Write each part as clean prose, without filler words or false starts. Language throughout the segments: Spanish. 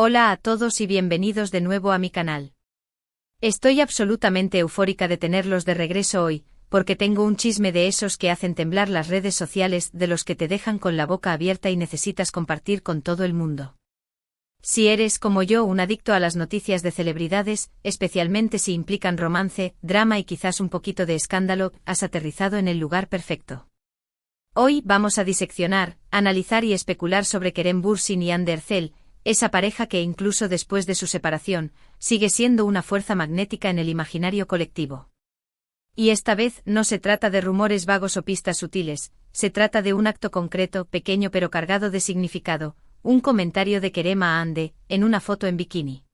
Hola a todos y bienvenidos de nuevo a mi canal. Estoy absolutamente eufórica de tenerlos de regreso hoy, porque tengo un chisme de esos que hacen temblar las redes sociales, de los que te dejan con la boca abierta y necesitas compartir con todo el mundo. Si eres, como yo, un adicto a las noticias de celebridades, especialmente si implican romance, drama y quizás un poquito de escándalo, has aterrizado en el lugar perfecto. Hoy vamos a diseccionar, analizar y especular sobre Kerem Bürsin y Hande Erçel, esa pareja que incluso después de su separación, sigue siendo una fuerza magnética en el imaginario colectivo. Y esta vez no se trata de rumores vagos o pistas sutiles, se trata de un acto concreto, pequeño pero cargado de significado, un comentario de Kerem a Hande, en una foto en bikini.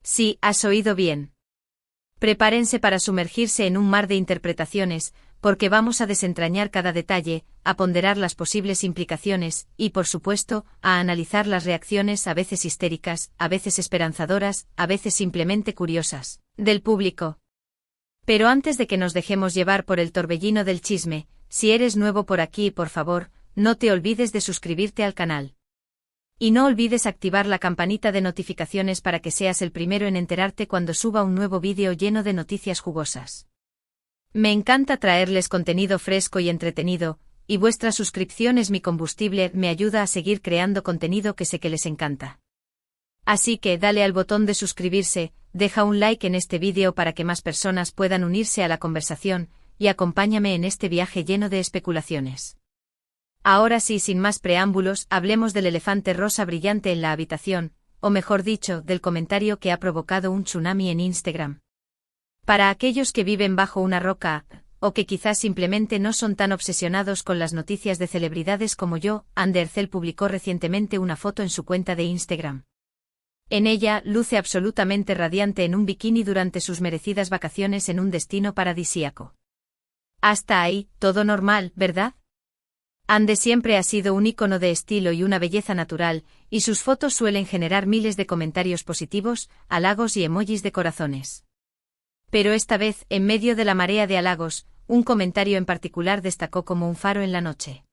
Sí, has oído bien. Prepárense para sumergirse en un mar de interpretaciones, porque vamos a desentrañar cada detalle, a ponderar las posibles implicaciones, y por supuesto, a analizar las reacciones a veces histéricas, a veces esperanzadoras, a veces simplemente curiosas, del público. Pero antes de que nos dejemos llevar por el torbellino del chisme, si eres nuevo por aquí, por favor, no te olvides de suscribirte al canal. Y no olvides activar la campanita de notificaciones para que seas el primero en enterarte cuando suba un nuevo vídeo lleno de noticias jugosas. Me encanta traerles contenido fresco y entretenido, y vuestra suscripción es mi combustible, me ayuda a seguir creando contenido que sé que les encanta. Así que dale al botón de suscribirse, deja un like en este vídeo para que más personas puedan unirse a la conversación, y acompáñame en este viaje lleno de especulaciones. Ahora sí, sin más preámbulos, hablemos del elefante rosa brillante en la habitación, o mejor dicho, del comentario que ha provocado un tsunami en Instagram. Para aquellos que viven bajo una roca, o que quizás simplemente no son tan obsesionados con las noticias de celebridades como yo, Hande Erçel publicó recientemente una foto en su cuenta de Instagram. En ella, luce absolutamente radiante en un bikini durante sus merecidas vacaciones en un destino paradisíaco. Hasta ahí, todo normal, ¿verdad? Hande siempre ha sido un ícono de estilo y una belleza natural, y sus fotos suelen generar miles de comentarios positivos, halagos y emojis de corazones. Pero esta vez, en medio de la marea de halagos, un comentario en particular destacó como un faro en la noche.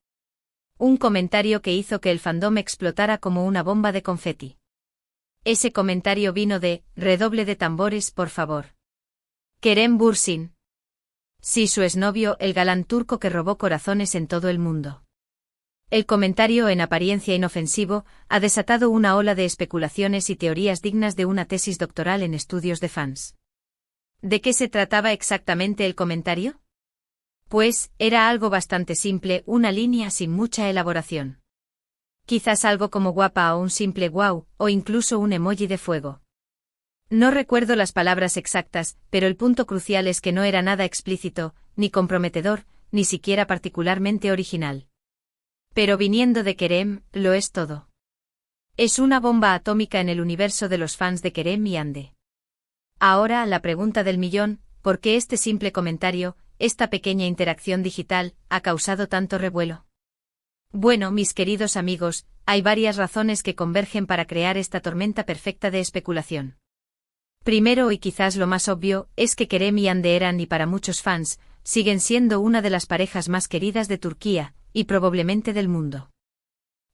Un comentario que hizo que el fandom explotara como una bomba de confeti. Ese comentario vino de, redoble de tambores, por favor. Kerem Bürsin. Sí, su exnovio, el galán turco que robó corazones en todo el mundo. El comentario, en apariencia inofensivo, ha desatado una ola de especulaciones y teorías dignas de una tesis doctoral en estudios de fans. ¿De qué se trataba exactamente el comentario? Pues, era algo bastante simple, una línea sin mucha elaboración. Quizás algo como guapa o un simple guau, o incluso un emoji de fuego. No recuerdo las palabras exactas, pero el punto crucial es que no era nada explícito, ni comprometedor, ni siquiera particularmente original. Pero viniendo de Kerem, lo es todo. Es una bomba atómica en el universo de los fans de Kerem y Hande. Ahora, la pregunta del millón, ¿por qué este simple comentario, esta pequeña interacción digital, ha causado tanto revuelo? Bueno, mis queridos amigos, hay varias razones que convergen para crear esta tormenta perfecta de especulación. Primero, y quizás lo más obvio, es que Kerem y Hande eran, y para muchos fans, siguen siendo una de las parejas más queridas de Turquía, y probablemente del mundo.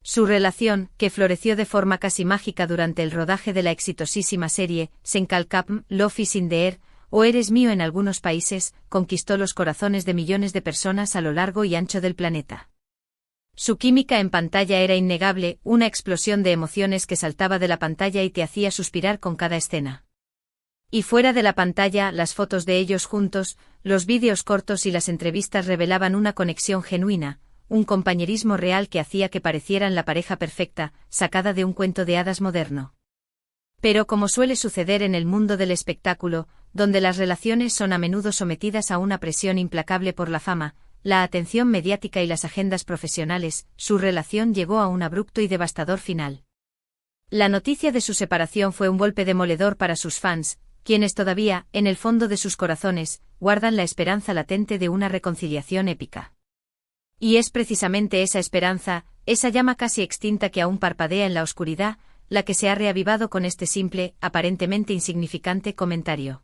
Su relación, que floreció de forma casi mágica durante el rodaje de la exitosísima serie Sen Kalkapm, Love is in the Air, o Eres mío en algunos países, conquistó los corazones de millones de personas a lo largo y ancho del planeta. Su química en pantalla era innegable, una explosión de emociones que saltaba de la pantalla y te hacía suspirar con cada escena. Y fuera de la pantalla, las fotos de ellos juntos, los vídeos cortos y las entrevistas revelaban una conexión genuina, un compañerismo real que hacía que parecieran la pareja perfecta, sacada de un cuento de hadas moderno. Pero como suele suceder en el mundo del espectáculo, donde las relaciones son a menudo sometidas a una presión implacable por la fama, la atención mediática y las agendas profesionales, su relación llegó a un abrupto y devastador final. La noticia de su separación fue un golpe demoledor para sus fans, quienes todavía, en el fondo de sus corazones, guardan la esperanza latente de una reconciliación épica. Y es precisamente esa esperanza, esa llama casi extinta que aún parpadea en la oscuridad, la que se ha reavivado con este simple, aparentemente insignificante comentario.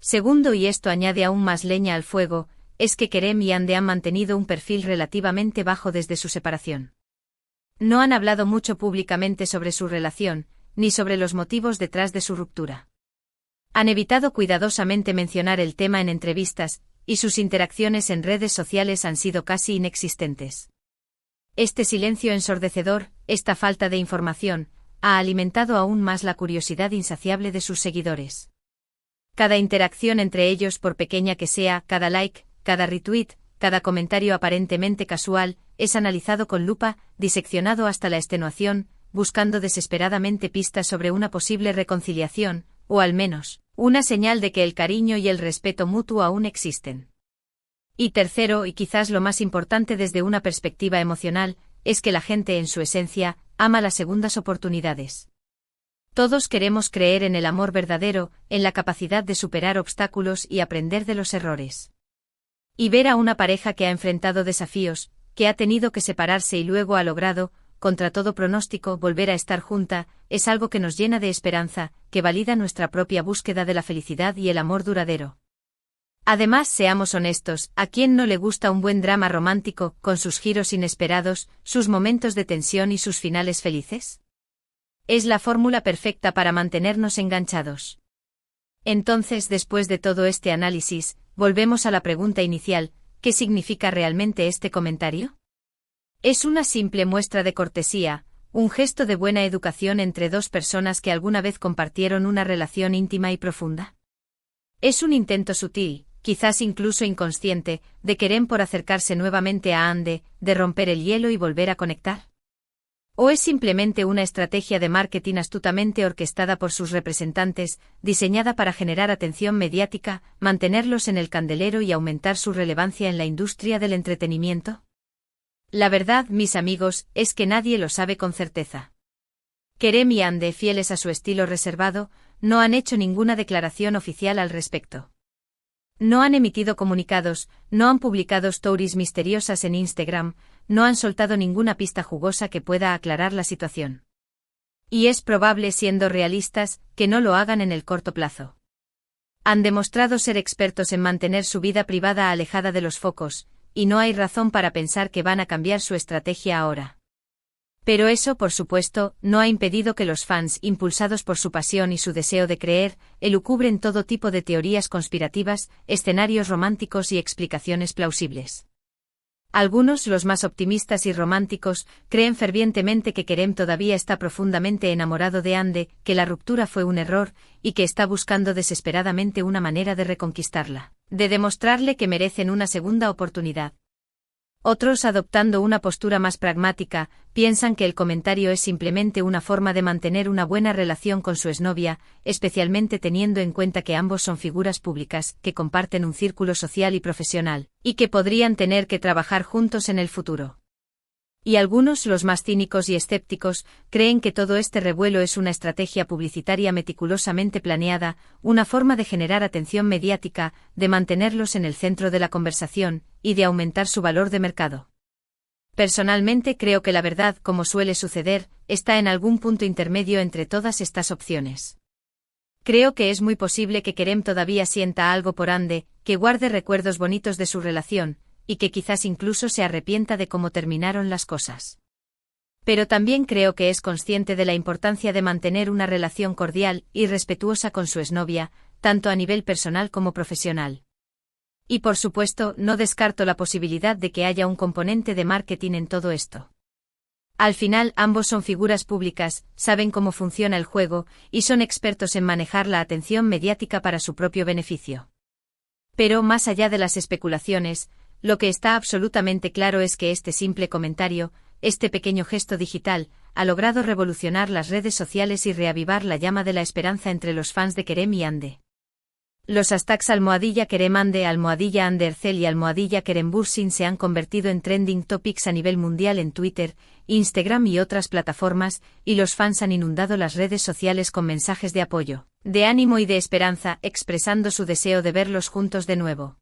Segundo, y esto añade aún más leña al fuego, es que Kerem y Hande han mantenido un perfil relativamente bajo desde su separación. No han hablado mucho públicamente sobre su relación, ni sobre los motivos detrás de su ruptura. Han evitado cuidadosamente mencionar el tema en entrevistas, y sus interacciones en redes sociales han sido casi inexistentes. Este silencio ensordecedor, esta falta de información, ha alimentado aún más la curiosidad insaciable de sus seguidores. Cada interacción entre ellos, por pequeña que sea, cada like, cada retweet, cada comentario aparentemente casual, es analizado con lupa, diseccionado hasta la extenuación, buscando desesperadamente pistas sobre una posible reconciliación, o al menos, una señal de que el cariño y el respeto mutuo aún existen. Y tercero, y quizás lo más importante desde una perspectiva emocional, es que la gente en su esencia, ama las segundas oportunidades. Todos queremos creer en el amor verdadero, en la capacidad de superar obstáculos y aprender de los errores. Y ver a una pareja que ha enfrentado desafíos, que ha tenido que separarse y luego ha logrado, contra todo pronóstico, volver a estar junta, es algo que nos llena de esperanza, que valida nuestra propia búsqueda de la felicidad y el amor duradero. Además, seamos honestos, ¿a quién no le gusta un buen drama romántico, con sus giros inesperados, sus momentos de tensión y sus finales felices? Es la fórmula perfecta para mantenernos enganchados. Entonces, después de todo este análisis, volvemos a la pregunta inicial, ¿qué significa realmente este comentario? Es una simple muestra de cortesía, un gesto de buena educación entre dos personas que alguna vez compartieron una relación íntima y profunda. Es un intento sutil, quizás incluso inconsciente, de Kerem por acercarse nuevamente a Hande, de romper el hielo y volver a conectar. ¿O es simplemente una estrategia de marketing astutamente orquestada por sus representantes, diseñada para generar atención mediática, mantenerlos en el candelero y aumentar su relevancia en la industria del entretenimiento? La verdad, mis amigos, es que nadie lo sabe con certeza. Kerem y Hande, fieles a su estilo reservado, no han hecho ninguna declaración oficial al respecto. No han emitido comunicados, no han publicado stories misteriosas en Instagram, no han soltado ninguna pista jugosa que pueda aclarar la situación. Y es probable, siendo realistas, que no lo hagan en el corto plazo. Han demostrado ser expertos en mantener su vida privada alejada de los focos, y no hay razón para pensar que van a cambiar su estrategia ahora. Pero eso, por supuesto, no ha impedido que los fans, impulsados por su pasión y su deseo de creer, elucubren todo tipo de teorías conspirativas, escenarios románticos y explicaciones plausibles. Algunos, los más optimistas y románticos, creen fervientemente que Kerem todavía está profundamente enamorado de Hande, que la ruptura fue un error, y que está buscando desesperadamente una manera de reconquistarla, de demostrarle que merecen una segunda oportunidad. Otros, adoptando una postura más pragmática, piensan que el comentario es simplemente una forma de mantener una buena relación con su exnovia, especialmente teniendo en cuenta que ambos son figuras públicas, que comparten un círculo social y profesional, y que podrían tener que trabajar juntos en el futuro. Y algunos, los más cínicos y escépticos, creen que todo este revuelo es una estrategia publicitaria meticulosamente planeada, una forma de generar atención mediática, de mantenerlos en el centro de la conversación, y de aumentar su valor de mercado. Personalmente creo que la verdad, como suele suceder, está en algún punto intermedio entre todas estas opciones. Creo que es muy posible que Kerem todavía sienta algo por Hande, que guarde recuerdos bonitos de su relación, y que quizás incluso se arrepienta de cómo terminaron las cosas. Pero también creo que es consciente de la importancia de mantener una relación cordial y respetuosa con su exnovia, tanto a nivel personal como profesional. Y por supuesto, no descarto la posibilidad de que haya un componente de marketing en todo esto. Al final, ambos son figuras públicas, saben cómo funciona el juego, y son expertos en manejar la atención mediática para su propio beneficio. Pero más allá de las especulaciones, lo que está absolutamente claro es que este simple comentario, este pequeño gesto digital, ha logrado revolucionar las redes sociales y reavivar la llama de la esperanza entre los fans de Kerem y Hande. Los hashtags #Kerem Hande, #Hande Ercel y #Kerem Bürsin se han convertido en trending topics a nivel mundial en Twitter, Instagram y otras plataformas, y los fans han inundado las redes sociales con mensajes de apoyo, de ánimo y de esperanza, expresando su deseo de verlos juntos de nuevo.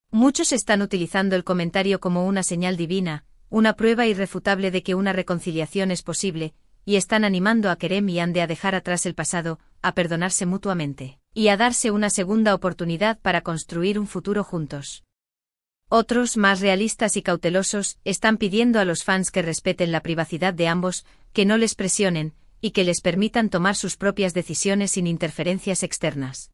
Muchos están utilizando el comentario como una señal divina, una prueba irrefutable de que una reconciliación es posible, y están animando a Kerem y Hande a dejar atrás el pasado, a perdonarse mutuamente, y a darse una segunda oportunidad para construir un futuro juntos. Otros, más realistas y cautelosos, están pidiendo a los fans que respeten la privacidad de ambos, que no les presionen, y que les permitan tomar sus propias decisiones sin interferencias externas.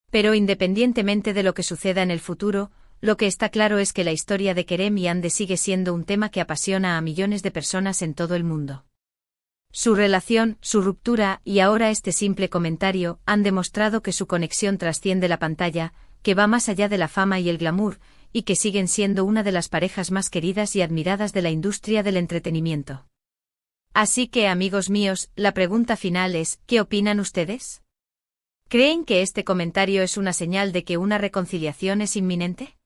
Pero independientemente de lo que suceda en el futuro, lo que está claro es que la historia de Kerem y Ande sigue siendo un tema que apasiona a millones de personas en todo el mundo. Su relación, su ruptura y ahora este simple comentario han demostrado que su conexión trasciende la pantalla, que va más allá de la fama y el glamour, y que siguen siendo una de las parejas más queridas y admiradas de la industria del entretenimiento. Así que, amigos míos, la pregunta final es, ¿qué opinan ustedes? ¿Creen que este comentario es una señal de que una reconciliación es inminente?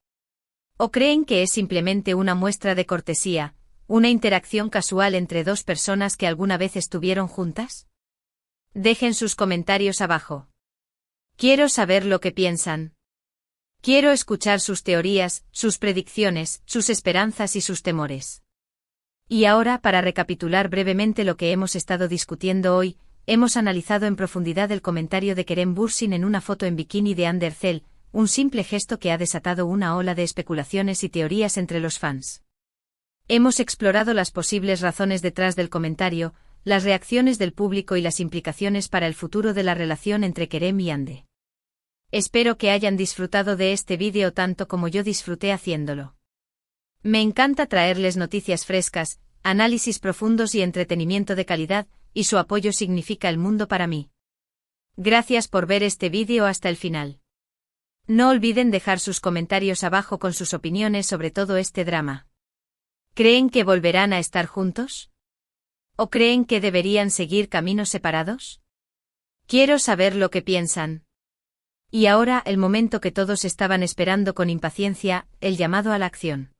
¿O creen que es simplemente una muestra de cortesía, una interacción casual entre dos personas que alguna vez estuvieron juntas? Dejen sus comentarios abajo. Quiero saber lo que piensan. Quiero escuchar sus teorías, sus predicciones, sus esperanzas y sus temores. Y ahora, para recapitular brevemente lo que hemos estado discutiendo hoy, hemos analizado en profundidad el comentario de Kerem Bürsin en una foto en bikini de Hande Erçel, un simple gesto que ha desatado una ola de especulaciones y teorías entre los fans. Hemos explorado las posibles razones detrás del comentario, las reacciones del público y las implicaciones para el futuro de la relación entre Kerem y Hande. Espero que hayan disfrutado de este vídeo tanto como yo disfruté haciéndolo. Me encanta traerles noticias frescas, análisis profundos y entretenimiento de calidad, y su apoyo significa el mundo para mí. Gracias por ver este vídeo hasta el final. No olviden dejar sus comentarios abajo con sus opiniones sobre todo este drama. ¿Creen que volverán a estar juntos? ¿O creen que deberían seguir caminos separados? Quiero saber lo que piensan. Y ahora el momento que todos estaban esperando con impaciencia, el llamado a la acción.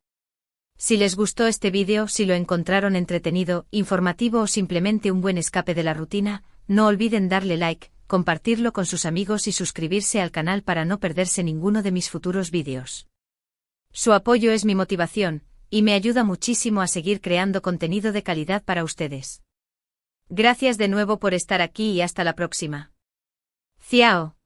Si les gustó este vídeo, si lo encontraron entretenido, informativo o simplemente un buen escape de la rutina, no olviden darle like, compartirlo con sus amigos y suscribirse al canal para no perderse ninguno de mis futuros vídeos. Su apoyo es mi motivación, y me ayuda muchísimo a seguir creando contenido de calidad para ustedes. Gracias de nuevo por estar aquí y hasta la próxima. Ciao.